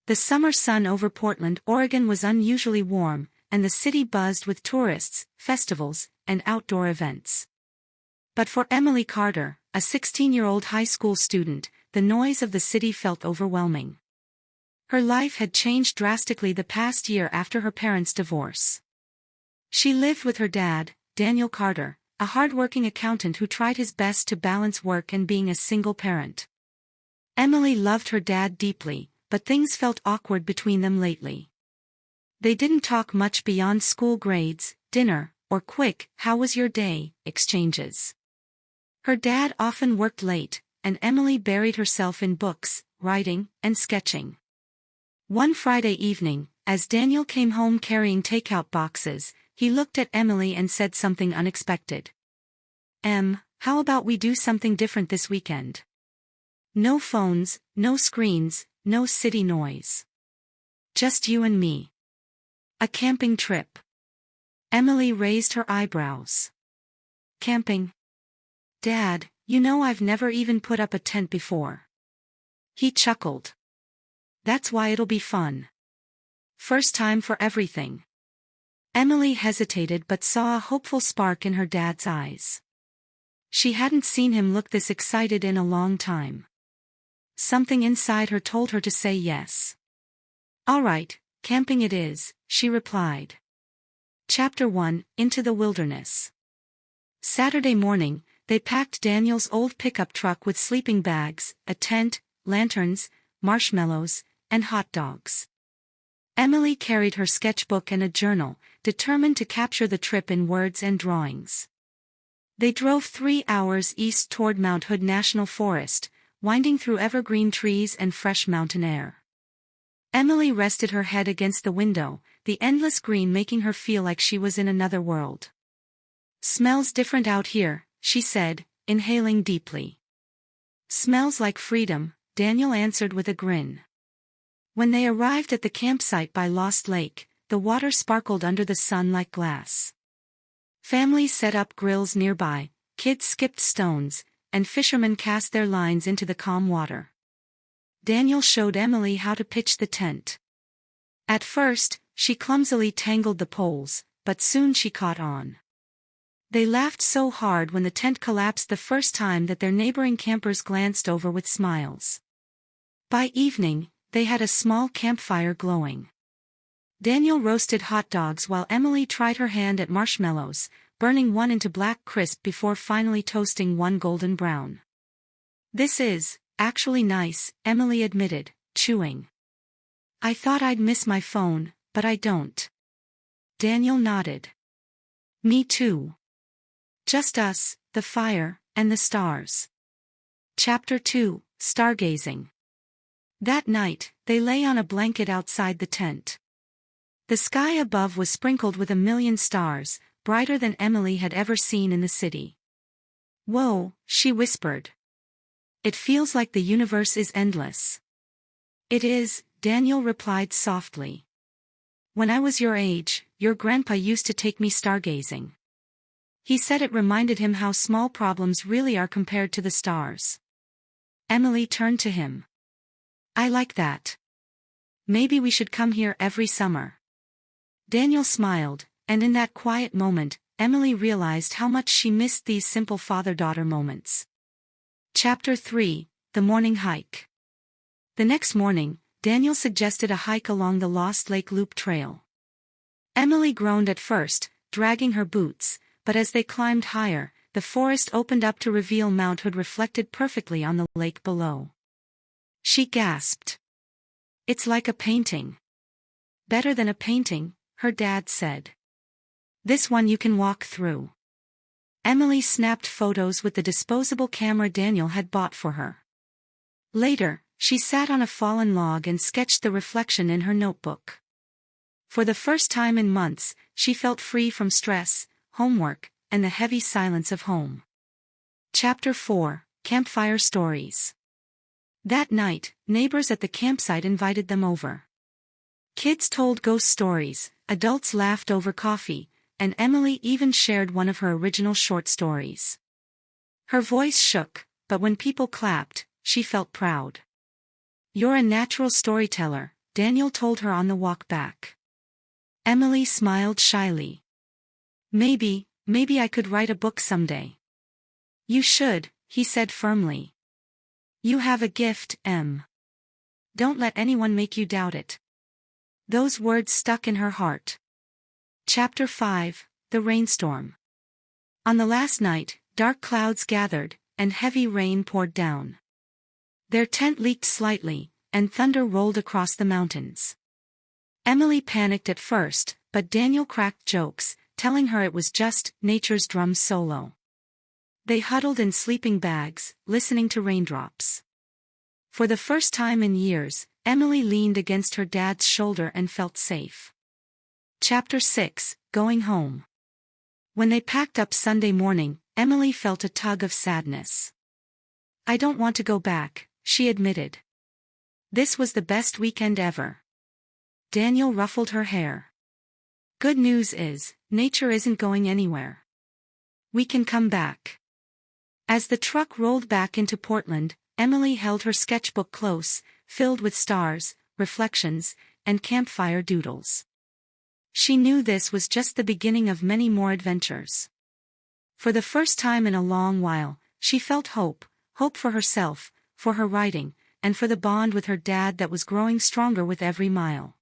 The summer sun over Portland, Oregon was unusually warm, and the city buzzed with tourists, festivals, and outdoor events. But for Emily Carter, a 16-year-old high school student, the noise of the city felt overwhelming. Her life had changed drastically the past year after her parents' divorce. She lived with her dad, Daniel Carter, a hard-working accountant who tried his best to balance work and being a single parent. Emily loved her dad deeply, but things felt awkward between them lately. They didn't talk much beyond school grades, dinner, or quick "how was your day" exchanges. Her dad often worked late, and Emily buried herself in books, writing, and sketching. One Friday evening, as Daniel came home carrying takeout boxes, he looked at Emily and said something unexpected. How about we do something different this weekend? No phones, no screens, no city noise. Just you and me. A camping trip." Emily raised her eyebrows. "Camping? Dad, you know I've never even put up a tent before." He chuckled. "That's why it'll be fun. First time for everything." Emily hesitated but saw a hopeful spark in her dad's eyes. She hadn't seen him look this excited in a long time. Something inside her told her to say yes. "All right, camping it is," she replied. Chapter 1, Into the Wilderness. Saturday morning, they packed Daniel's old pickup truck with sleeping bags, a tent, lanterns, marshmallows, and hot dogs. Emily carried her sketchbook and a journal, determined to capture the trip in words and drawings. They drove 3 hours east toward Mount Hood National Forest, winding through evergreen trees and fresh mountain air. Emily rested her head against the window, the endless green making her feel like she was in another world. "Smells different out here," she said, inhaling deeply. "Smells like freedom," Daniel answered with a grin. When they arrived at the campsite by Lost Lake, the water sparkled under the sun like glass. Families set up grills nearby, kids skipped stones, and fishermen cast their lines into the calm water. Daniel showed Emily how to pitch the tent. At first, she clumsily tangled the poles, but soon she caught on. They laughed so hard when the tent collapsed the first time that their neighboring campers glanced over with smiles. By evening, they had a small campfire glowing. Daniel roasted hot dogs while Emily tried her hand at marshmallows, burning one into black crisp before finally toasting one golden brown. "This is actually nice," Emily admitted, chewing. "I thought I'd miss my phone, but I don't." Daniel nodded. "Me too. Just us, the fire, and the stars." Chapter 2, Stargazing. That night, they lay on a blanket outside the tent. The sky above was sprinkled with a million stars, brighter than Emily had ever seen in the city. "Whoa," she whispered. "It feels like the universe is endless." "It is," Daniel replied softly. "When I was your age, your grandpa used to take me stargazing. He said it reminded him how small problems really are compared to the stars." Emily turned to him. "I like that. Maybe we should come here every summer." Daniel smiled, and in that quiet moment, Emily realized how much she missed these simple father-daughter moments. Chapter 3, The Morning Hike. The next morning, Daniel suggested a hike along the Lost Lake Loop Trail. Emily groaned at first, dragging her boots, but as they climbed higher, the forest opened up to reveal Mount Hood reflected perfectly on the lake below. She gasped. "It's like a painting." "Better than a painting," her dad said. "This one you can walk through." Emily snapped photos with the disposable camera Daniel had bought for her. Later, she sat on a fallen log and sketched the reflection in her notebook. For the first time in months, she felt free from stress, homework, and the heavy silence of home. Chapter 4, Campfire Stories. That night, neighbors at the campsite invited them over. Kids told ghost stories, adults laughed over coffee, and Emily even shared one of her original short stories. Her voice shook, but when people clapped, she felt proud. "You're a natural storyteller," Daniel told her on the walk back. Emily smiled shyly. Maybe I could write a book someday. You should, he said firmly. You have a gift, Em. Don't let anyone make you doubt it. Those words stuck in her heart. Chapter 5, The Rainstorm. On the last night, dark clouds gathered, and heavy rain poured down. Their tent leaked slightly, and thunder rolled across the mountains. Emily panicked at first, but Daniel cracked jokes, telling her it was just nature's drum solo. They huddled in sleeping bags, listening to raindrops. For the first time in years, Emily leaned against her dad's shoulder and felt safe. Chapter 6, Going Home. When they packed up Sunday morning, Emily felt a tug of sadness. I don't want to go back, she admitted. This was the best weekend ever. Daniel ruffled her hair. Good news is, nature isn't going anywhere. We can come back. As the truck rolled back into Portland, Emily held her sketchbook close, filled with stars, reflections, and campfire doodles. She knew this was just the beginning of many more adventures. For the first time in a long while, she felt hope for herself, for her writing, and for the bond with her dad that was growing stronger with every mile.